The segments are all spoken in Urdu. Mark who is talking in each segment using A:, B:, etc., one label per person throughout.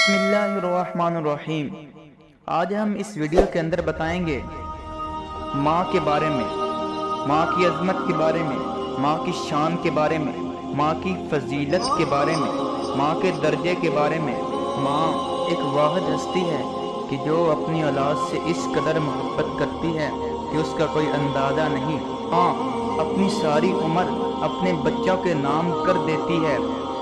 A: بسم اللہ الرحمن الرحیم۔ آج ہم اس ویڈیو کے اندر بتائیں گے ماں کے بارے میں، ماں کی عظمت کے بارے میں، ماں کی شان کے بارے میں، ماں کی فضیلت کے بارے میں، ماں کے درجے کے بارے میں۔ ماں ایک واحد ہستی ہے کہ جو اپنی اولاد سے اس قدر محبت کرتی ہے کہ اس کا کوئی اندازہ نہیں۔ ماں اپنی ساری عمر اپنے بچوں کے نام کر دیتی ہے۔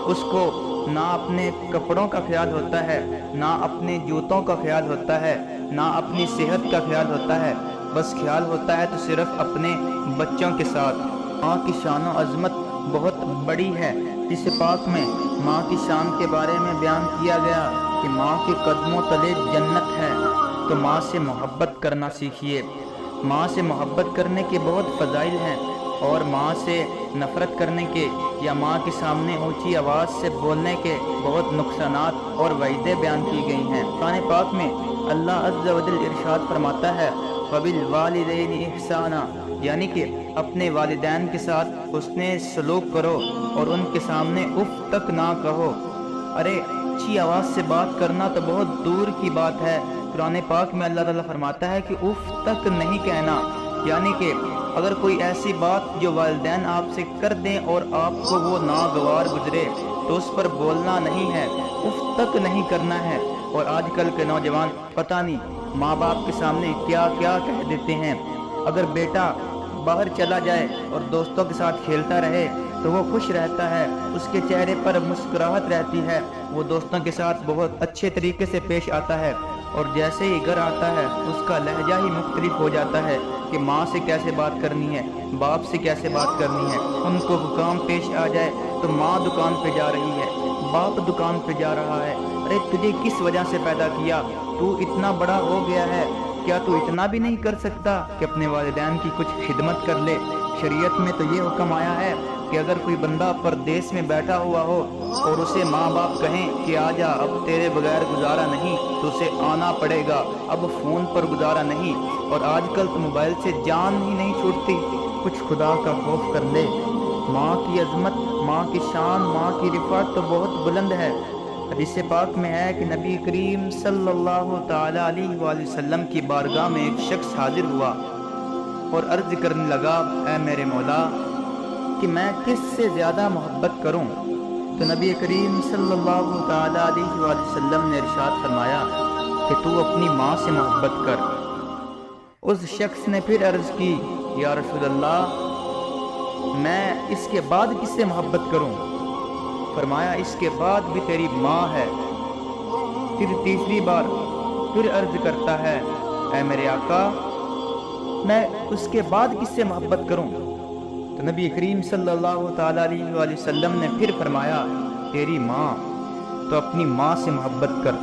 A: اس کو نہ اپنے کپڑوں کا خیال ہوتا ہے، نہ اپنے جوتوں کا خیال ہوتا ہے، نہ اپنی صحت کا خیال ہوتا ہے، بس خیال ہوتا ہے تو صرف اپنے بچوں کے ساتھ۔ ماں کی شان و عظمت بہت بڑی ہے۔ اس پاک میں ماں کی شان کے بارے میں بیان کیا گیا کہ ماں کے قدموں تلے جنت ہے، تو ماں سے محبت کرنا سیکھیے۔ ماں سے محبت کرنے کے بہت فضائل ہیں، اور ماں سے نفرت کرنے کے یا ماں کے سامنے اونچی آواز سے بولنے کے بہت نقصانات اور وعیدیں بیان کی گئی ہیں۔ قرآن پاک میں اللہ عز و جل ارشاد فرماتا ہے وَبِالْوَالِدَيْنِ إِحْسَانًا، یعنی کہ اپنے والدین کے ساتھ حسن سلوک کرو اور ان کے سامنے اف تک نہ کہو۔ ارے اونچی آواز سے بات کرنا تو بہت دور کی بات ہے۔ قرآن پاک میں اللہ تعالیٰ فرماتا ہے کہ اف تک نہیں کہنا، یعنی کہ اگر کوئی ایسی بات جو والدین آپ سے کر دیں اور آپ کو وہ ناگوار گزرے تو اس پر بولنا نہیں ہے، اف تک نہیں کرنا ہے۔ اور آج کل کے نوجوان پتہ نہیں ماں باپ کے سامنے کیا کیا کہہ دیتے ہیں۔ اگر بیٹا باہر چلا جائے اور دوستوں کے ساتھ کھیلتا رہے تو وہ خوش رہتا ہے، اس کے چہرے پر مسکراہٹ رہتی ہے، وہ دوستوں کے ساتھ بہت اچھے طریقے سے پیش آتا ہے، اور جیسے ہی گھر آتا ہے اس کا لہجہ ہی مختلف ہو جاتا ہے کہ ماں سے کیسے بات کرنی ہے، باپ سے کیسے بات کرنی ہے۔ ان کو کام پیش آ جائے تو ماں دکان پہ جا رہی ہے، باپ دکان پہ جا رہا ہے۔ ارے تجھے کس وجہ سے پیدا کیا؟ تو اتنا بڑا ہو گیا ہے، کیا تو اتنا بھی نہیں کر سکتا کہ اپنے والدین کی کچھ خدمت کر لے؟ شریعت میں تو یہ حکم آیا ہے کہ اگر کوئی بندہ پردیس میں بیٹھا ہوا ہو اور اسے ماں باپ کہیں کہ آ جا، اب تیرے بغیر گزارا نہیں، تو اسے آنا پڑے گا، اب فون پر گزارا نہیں۔ اور آج کل تو موبائل سے جان ہی نہیں چھوٹتی۔ کچھ خدا کا خوف کر لے۔ ماں کی عظمت، ماں کی شان، ماں کی رفعت تو بہت بلند ہے۔ حدیث پاک میں ہے کہ نبی کریم صلی اللہ تعالی علیہ وآلہ وسلم کی بارگاہ میں ایک شخص حاضر ہوا اور عرض کرنے لگا اے میرے مولا کہ میں کس سے زیادہ محبت کروں؟ تو نبی کریم صلی اللہ تعالی علیہ وآلہ وسلم نے ارشاد فرمایا کہ تو اپنی ماں سے محبت کر۔ اس شخص نے پھر عرض کی یا رسول اللہ، میں اس کے بعد کس سے محبت کروں؟ فرمایا اس کے بعد بھی تیری ماں ہے۔ پھر تیسری بار پھر عرض کرتا ہے اے میرے آقا، میں اس کے بعد کس سے محبت کروں؟ تو نبی کریم صلی اللہ تعالی علیہ وآلہ وسلم نے پھر فرمایا تیری ماں، تو اپنی ماں سے محبت کر۔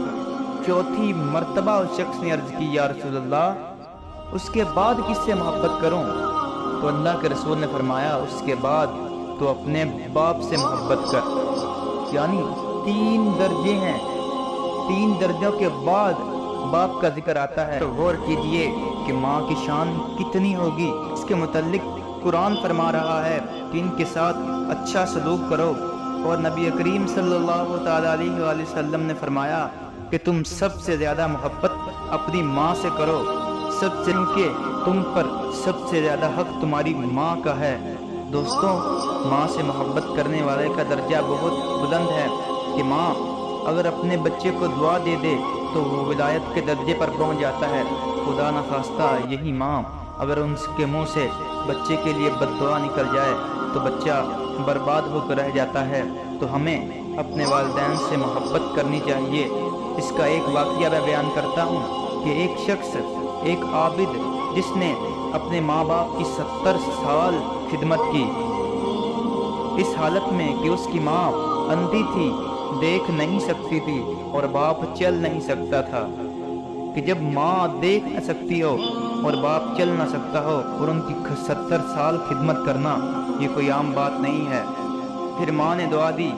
A: چوتھی مرتبہ اس شخص نے عرض کی یا رسول اللہ، اس کے بعد کس سے محبت کروں؟ تو اللہ کے رسول نے فرمایا اس کے بعد تو اپنے باپ سے محبت کر۔ یعنی 3 درجے ہیں، 3 درجوں کے بعد باپ کا ذکر آتا ہے۔ تو غور کیجئے کہ ماں کی شان کتنی ہوگی۔ اس کے متعلق قرآن فرما رہا ہے کہ ان کے ساتھ اچھا سلوک کرو، اور نبی کریم صلی اللہ تعالی علیہ وآلہ وسلم نے فرمایا کہ تم سب سے زیادہ محبت اپنی ماں سے کرو، سب سے کہ تم پر سب سے زیادہ حق تمہاری ماں کا ہے۔ دوستوں، ماں سے محبت کرنے والے کا درجہ بہت بلند ہے کہ ماں اگر اپنے بچے کو دعا دے دے تو وہ ولایت کے درجے پر پہنچ جاتا ہے۔ خدا نخواستہ یہی ماں اگر ان کے منہ سے بچے کے لیے بد دعا نکل جائے تو بچہ برباد ہو کر رہ جاتا ہے۔ تو ہمیں اپنے والدین سے محبت کرنی چاہیے۔ اس کا ایک واقعہ میں بیان کرتا ہوں کہ ایک شخص، ایک عابد جس نے اپنے ماں باپ کی 70 سال خدمت کی، اس حالت میں کہ اس کی ماں اندھی تھی، دیکھ نہیں سکتی تھی، اور باپ چل نہیں سکتا تھا، کہ جب ماں دیکھ نہ سکتی ہو اور باپ چل نہ سکتا ہو اور ان کی 70 سال خدمت کرنا یہ کوئی عام بات نہیں ہے۔ پھر ماں نے دعا دی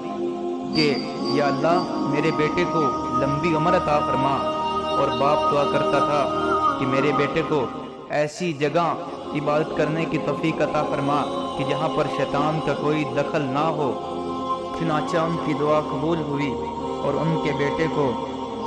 A: کہ یا اللہ میرے بیٹے کو لمبی عمر عطا فرما، اور باپ دعا کرتا تھا کہ میرے بیٹے کو ایسی جگہ عبادت کرنے کی توفیق عطا فرما کہ جہاں پر شیطان کا کوئی دخل نہ ہو۔ چنانچہ ان کی دعا قبول ہوئی اور ان کے بیٹے کو